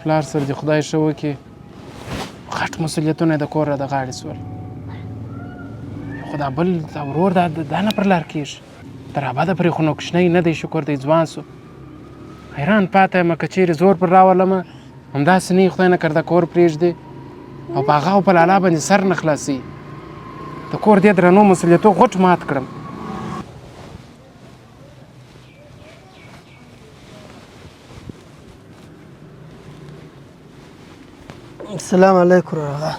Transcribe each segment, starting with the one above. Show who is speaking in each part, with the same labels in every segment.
Speaker 1: پلار سره دې خدای ښه وکړي غټ مسؤلیتونه یې د کور د غاړې سول خو دا بل دا ورور دا نه پر لار کېږي تر ابده پرې خو نو کوچنی نه دی شکر دی ځوان سو حیران پاته یم که چیرې زور پر راولمه همداسې نه خدای نه کرده کور پرېږدي او په هغه او په لالا باندې سر نه خلاصوي د کور دې درنو مسؤلیتو غوټ مات کړم
Speaker 2: السلام علیکم ورغه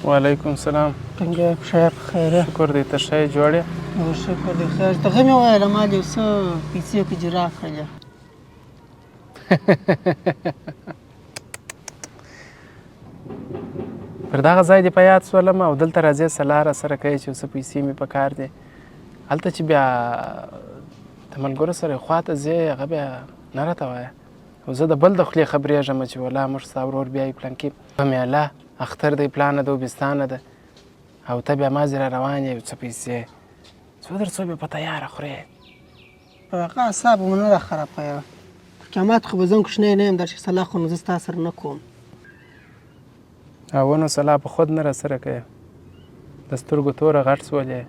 Speaker 1: وعلیکم السلام
Speaker 2: څنګه بخیر خیره
Speaker 1: شکر دی ته ښه یې جوړ یې
Speaker 2: شکر دی خیر دغه مې وویله ما دې یو څه پیسې کې جرا کړلې
Speaker 1: پر دغه ځای دې په یاد سولم او دلته راځې سلا راسره کوې چې یو څه پیسې مې په کار دی هلته چې بیا د ملګرو سره خوا ته ځې هغه بیا نه راته وایه او زه د بل د خولې خبرېږم چې والله موږ ستا ورور بیایي پلانکي په میله اختر دی پلانه ده وبستانه ده او ته بیا مازې را روان یې څه پیسې څو در څو بیا په تیاره خورې
Speaker 2: په هغه اعصاب مو نه راخرابوه قیامت خو به زه هم کوچنی نه یم دا چې صلاح خو نو زه ستا سره نه کوم
Speaker 1: او ونو صلاح په خود نه راسره کوې د سترګو توره غټ سولې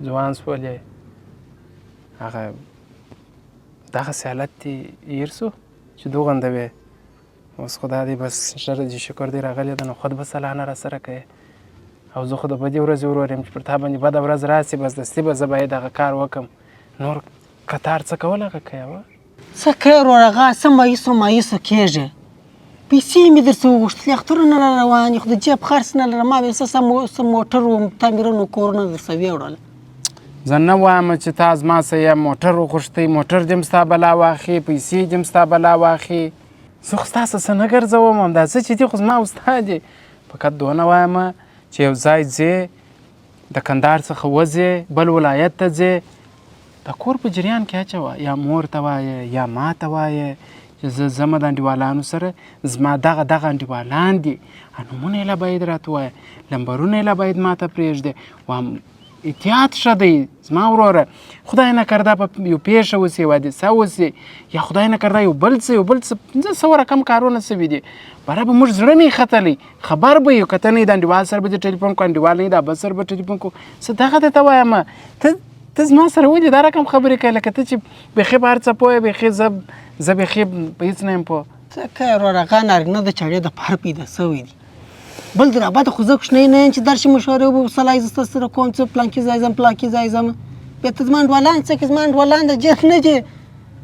Speaker 1: ځوان سولې هغه دغسې حالت دې هېر سو چې دوغنده وې اوس خو دا دی بس ژر دې شکر دی راغلی ده نو خود به صلاح نه راسره کوې او زه خو د بدې ورځې ورور یم چې پر تا باندې بده ورځ راسي بس دستي به زه باید دغه کار وکړم نور کتار څه کول هغه کوې وه
Speaker 2: څه کوې ورغه څه مایوسه کېږې پیسې مې درڅه وغوښتلې اخترونه را روان یې خو د جیب خرڅ نه لرم ما به څه موټر و تعمیرونه کورونه درڅه ویوړل
Speaker 1: زه نه وایم چې تا زما څه یې موټر وغوښتی موټر دې هم ستا بلا واخلي پیسې دې هم ستا بلا واخلي زه خو ستاسو څه نه ګرځوم همدا څه چې دي خو زما او ستا دي فقط دونه وایم چې یو ځای ځې د کندهار څخه وځې بل ولایت ته ځې د کور په جریان کې اچوه یا مور ته وایه یا ما ته وایه چې زه ځمه د انډیوالانو سره زما دغه انډیوالان دي نومونه یې لا باید راته ووایه لمبرونه یې لا باید ما ته پرېږدې وایم احتیاط ښه دی زما وروره خدای نکرده په یو پیښه وسي یو حادثه وسي یا خدای نکرده یو بل څه پنځه سوه رقم کارونه سوي دي باره به موږ زړه نه یې ختلی خبر به یو که ته نه یې د انډیوال سره به دې ټلیفون کو انډیوال نه یې د بل سره به ټلیفون کو څه دغه درته وایم ته زما سره ولې دا رقم خبرې کوې لکه ته چې بیخي په هر څه پوه یې بیخي زه بیخي په هېڅ نه یم پوه
Speaker 2: څه کوې وروره هغه نارینه د چړې د پاره پیدا سوی دي بل در ابده خو زه کوچنی نه یم چې درشي مشورې وبه صلاح زه ستا سره کوم څه پلانکي ځای ځم پلانکي ځای ځم بیا ته زما انډوالان څه کې زما انډوالان د جېب نه دي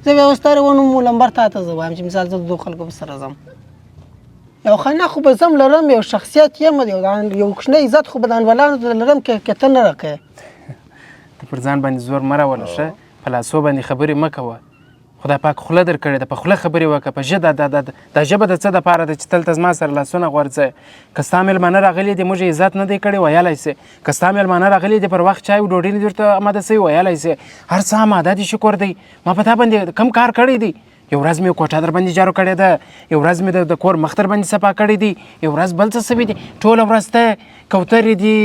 Speaker 2: زه بیا اوس تارې ونوم لمبر تا ته زه وایم چې مثال زه د دوو خلکو په سره ځم یو خانه خو به زم لرم یو شخصیت یم یو کوچنی عزت خو به د انډوالانو لرم که ته نه راکوې
Speaker 1: ته پر ځان باندې زور مه راوله ښه په لاسو باندې خبرې مه کوه خدای پاک خوله در کړې ده په خوله خبرې وکړه په ژبه دا ژبه د څه دپاره ده چې تلته زما سره لاسونه غورځوې که ستا مېلمانه راغلي دي موږ عزت نه دی کړی ویلی سې که ستا مېلمانه راغلي دي پر وخت چای او ډوډۍ نه دي ورته اماده سوي ویلی سې هر څه اماده دي شکر دی ما په تا باندې کم کار کړی دی یو ورځ مې کوټه در باندې جارو کړې ده یو ورځ مې د کور مخ در باندې صفا کړی دی یو ورځ بل څه سوي دي ټوله ورځ ته کوترې دي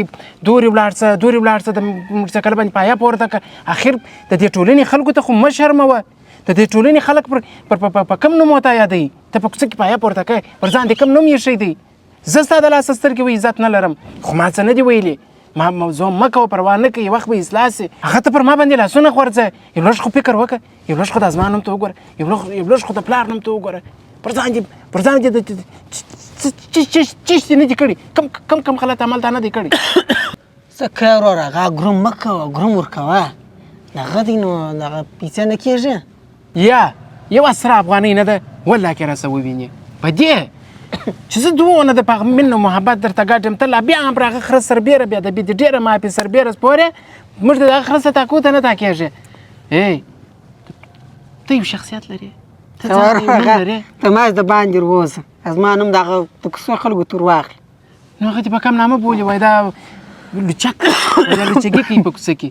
Speaker 1: دورې ولاړ څه د موټرسایکل باندې پایه پورته کړه اخر د دې ټولنې خلکو ته خو مه شرموه د دې ټولنې خلک په کم نوم ورته یادوي ته په کوڅه کې پایه پورته کوې پر ځان دې کم نوم ایښی دی زه ستا د لاسه سترګې و عزت نه لرم خو ما څه نه دي ویلي ما موضوع مه کوه پروا نه کوي وخت به اصلاح سي هغه ته پر ما باندې لاسونه غورځوه یو لږ خو فکر وکړه یو لږ خو د ازما نوم ته وګوره یو لږ خو د پلار نوم ته وګوره پر ځان دې چیشتې نه دي کړي کم غلط عمل تا نه دی کړي
Speaker 2: څه کوې وروره هغه ګروم مه کوه ګروم ورکوه دغه دی نو دغه پیسې نه کېږي
Speaker 1: یا یو سره افغانۍ نه ده والله کې راسه ووینې په دې چې زه دونه د په مینه و محبت درته ګټم ته لا بیا هم پر هغه خره سربیره بیا د ډېره مافې سربیره سپورې موږ د هغه خره څه تاکو ته نه تاکېږي ته یو شخصیت لرې
Speaker 2: ته ما د باندې وروځه زما نوم دغه د کوڅو خلکو تور واخلي
Speaker 1: نو هغه دې په کم نامه بولي وایي دا لوچک دا لوچګي کوي په کوڅه کې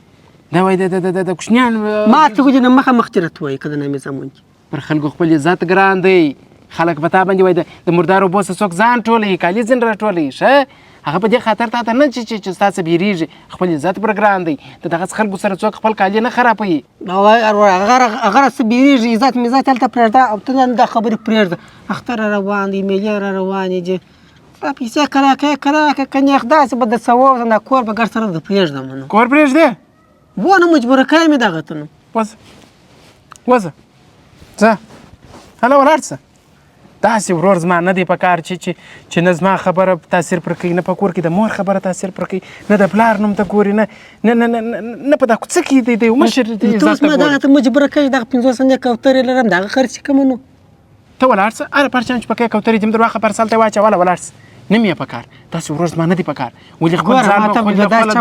Speaker 1: دا وایي د کوچنیان
Speaker 2: ما ته خو دې نه مخه مخ چې راته وایي که د نامې زمون
Speaker 1: پر خلکو خپل عزت ګران دی خلک په تا باندې وایي د مردارو بوسه څوک ځان ټولوي کالي ځین راټولوي ښه هغه په دې خاطر تا ته نه چې ستا څه بیریږي خپل عزت پر ګران دی د دغسې خلکو سره څوک خپل کالي نه خرابوي
Speaker 2: هغه څه بیریږي عزت مزت هلته پرېږده او ته دا خبرې پرېږده اختر را روان دی میلې را روانې دي دا پیسې که راکړې که نیخ داسې به درڅه ووځم دا کور به ګډ سره در پرېږدم نو
Speaker 1: کور پرېږدې
Speaker 2: ونه مجبوره کوې مې دغه ته نو
Speaker 1: وځه ځه هله ولاړ شه داسې ورور زما نه دی په کار چې نه زما خبره تاثیر پر کوي نه په کور کې د مور خبره تاثیر پر کوي نه د پلار نوم ته ګوري نه په دا کوڅه کې دی مشر دی
Speaker 2: ته اوس ما دغه ته مجبوره کوي دغه 50 سنې کوترې لرم دغه خرڅ کوم نو
Speaker 1: ته ولاړ شه هره پرچم چې پکې کوترې دم در واخه پرسال ته واچوله ولاړ شه نه مې په کار داسې ورور زما نه دی په کار ولې خپل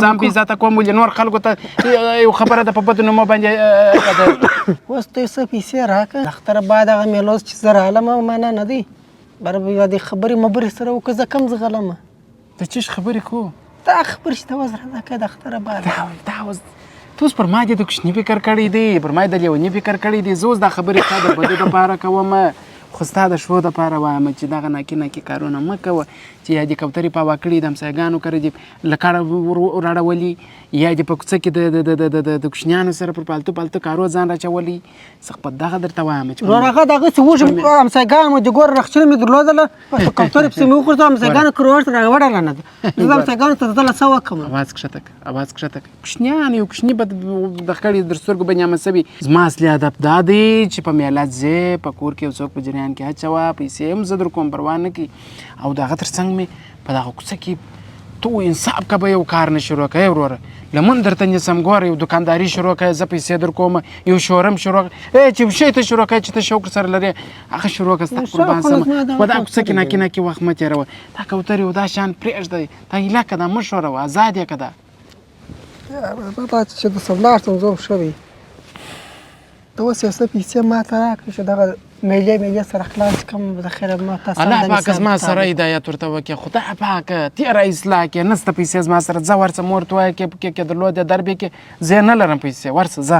Speaker 1: ځان بې عزته کوم ولې نور خلکو ته یو خبره ده په بدو نومو باندې
Speaker 2: اوس ته یې څه پیسې راکړه اختره بعد هغه میلوز چې زه رالم معنا نه دی بر دې خبرې مبرې سره وکړه زه کم ځغلمه
Speaker 1: د چیش خبرې کو
Speaker 2: دا خبرې چې ته اوس راکړه د اختره بعد
Speaker 1: دا اوس ته اوس پر ما دې د کوچني فکر کړی دی پر ما د لیوني فکر کړی دی زه اوس دا خبرې تا د بدو دپاره کوم خو ستا د شو دپاره وایم چې دغه ناکي کارونه مه کوه چې یا دې کوترې پاوا کړي د همسایګانو کره دې له کاڼه راړولي یا دې په کوڅه کې د کوچنیانو سره پر پالتو کارو ځان راچولي زه خپل دغه درته وایم
Speaker 2: ورور هغه دغسې وږم همسایګانو مو د ګوره رخچله مې درلودله په کوترې پسې مې وغورځوه همسایګانو کره ورته راوړله نه ده زه د همسایګانو ته دله څه وکړم
Speaker 1: اواز کښته کړه کوچنیان یو کوچني به د خړې در سترګو به نیامه سوي زما اصلي هدف دا دی چې په میلاد ځې په کور کې یو څوک په جریان کې اچوه پیسې هم زه در کوم پروا نه کړي او د هغه تر څنګ مې په دغه کوڅه کې تو انصاف که به یو کار نه شروع کوې وروره لمون درته نیسم ګوره یو دکانداري شروع کوې زه پیسې در کوم یو شورم شروع چې یو شی ته شروع کوې چې ته شوق سره لرې هغه شروع کړه ستا قربان سم و دا کوڅه کې ناکي وخت مه تېروه دا کوترې و دا شیان پرېږده دا هیله که دا مه ښوروه ازاد یې که دا
Speaker 2: چې درسه ولاړ شم زه هم ښه وي ته اوس یو څه پیسې ما ته راکړې چې دغه میلې سره خلاص کړم د خیره ما تاسو
Speaker 1: الله پاک زما سره هدایت ورته وکړي خدای پاک تېره اصلاح کړې نسته پیسې زما سره ځه ورڅه مور ته وایه کې درلودې دربې کې زه نه لرم پیسې ورڅه ځه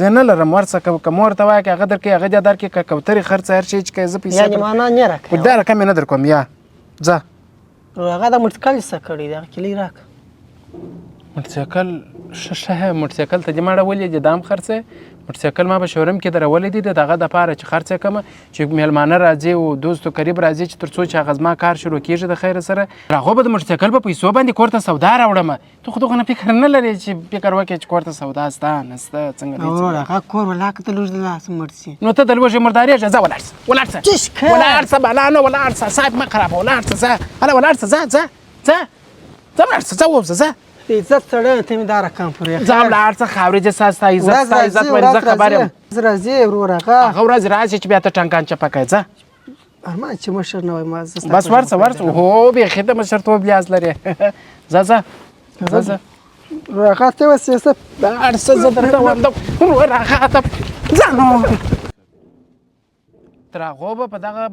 Speaker 1: زه نه لرم ورڅه که مور ته وایه که هغه درکړي هغه دې درکړي که کوترې خرڅ هر شی چې کوې زه پیسې
Speaker 2: یعنې معنا نه راکوې
Speaker 1: دا رقم یې نه در کوم یا ځه
Speaker 2: هغه د موټرسایکل څه کړي دغه کیلۍ راکړه
Speaker 1: موټرسایکل ښه موټرسایکل ته دې ما اړولې دي دا هم خرڅې موټرسایکل ما په شوروم کې درولې دي د دغه دپاره چې خرڅ یې کړمه چې میلمانه راځي او دوست و قریب راځي چې تر څو چې هغه زما کار شروع کېږي د خیره سره هغو به د موټرسایکل په پیسو باندې کور ته سودا راوړم ته خو دغه نه فکر نه لرې چې فکر وکړې چې کور ته سودا سته نسته څنګه دی
Speaker 2: ورور هغه کور ولاکه ته لوږ د لاسه مړ شي
Speaker 1: نو ته د لوږې مردارېږه ځه ولاړ شه بلا نه ولاړ شه صاحب مه خرابه ولاړ شه ځه هله ولاړ شه ځه ولاړ شه ځه ووځه ځه
Speaker 2: عزت سړی ته مې دا رقم پرې
Speaker 1: ځه ولاړ شه خاورې دې ستا عزت باندې زه خبر یم
Speaker 2: راځي ورور هغه
Speaker 1: ورځ راشي چې بیا ته ټنګان چپه کوې ځه
Speaker 2: ارمان چې مشر نه وای ما
Speaker 1: بس ورڅه هو بیخي د مشرتوب لیاز لرې ځه
Speaker 2: ورور هغه ته اوس یې څه
Speaker 1: لاړ شه زه درته وایم ورور هغه ته ځه نو تر هغو به په دغه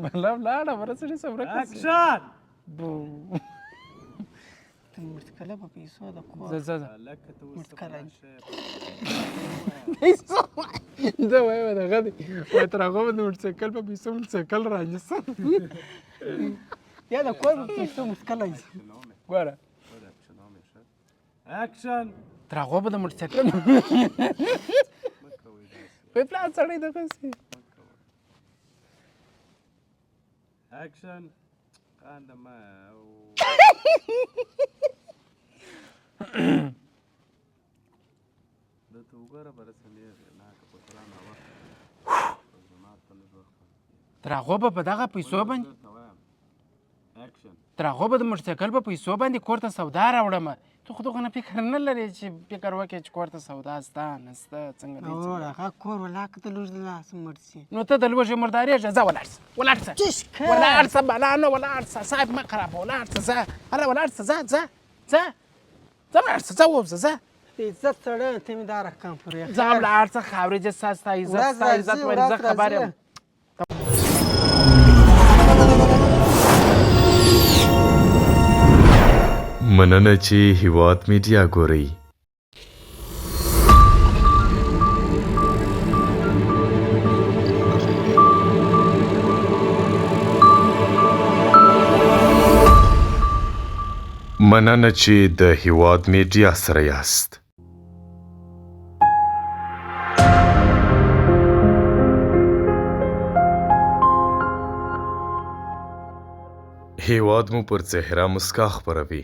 Speaker 1: بله ولاړه ورسېږي صبره
Speaker 3: اکشن
Speaker 2: موټرسایکل په پیسو د کور
Speaker 1: ځه
Speaker 2: موټرسایکل
Speaker 1: دا وایم دغه دی وایي تر هغو به د موټرسایکل په پیسو موټرسایکل رانیسم
Speaker 2: یا د کور په پیسو موټرسایکل راځي
Speaker 1: ګوره
Speaker 3: اکشن
Speaker 1: تر هغو به د موټرسایکل وایي پلار سړی دغسې
Speaker 3: اکشن قاند ما دته وګوره برسنې نه که په قرآن
Speaker 1: تر هغو به په دغه پیسو باندې
Speaker 3: اکشن
Speaker 1: تر هغو به د موټرسایکل په پیسو باندې کور ته سودا راوړم ته خو دغه نه فکر نه لرې چې فکر وکړې چې کور ته سودا سته نسته څنګه دی
Speaker 2: ورور هغه کور ولاکه ته لوږ د لاسه مړ شي
Speaker 1: نو ته د لوږې مردارېږه ځه ولاړ شه بلا نه ولاړ شه صاحب مه خرابه ولاړ شه ځه هله ولاړ شه ځه ولاړ شه ځه ووځه ځه
Speaker 2: عزت سړی ته مې دا رقم پرې
Speaker 1: ځه ولاړ شه خاورې دې ستا عزت باندې زه خبر یم
Speaker 4: مننه چې هیواد میډیا ګورئ مننه چې د هیواد میډیا سره یاست. هیواد مو پر چهره مسکا خپروي.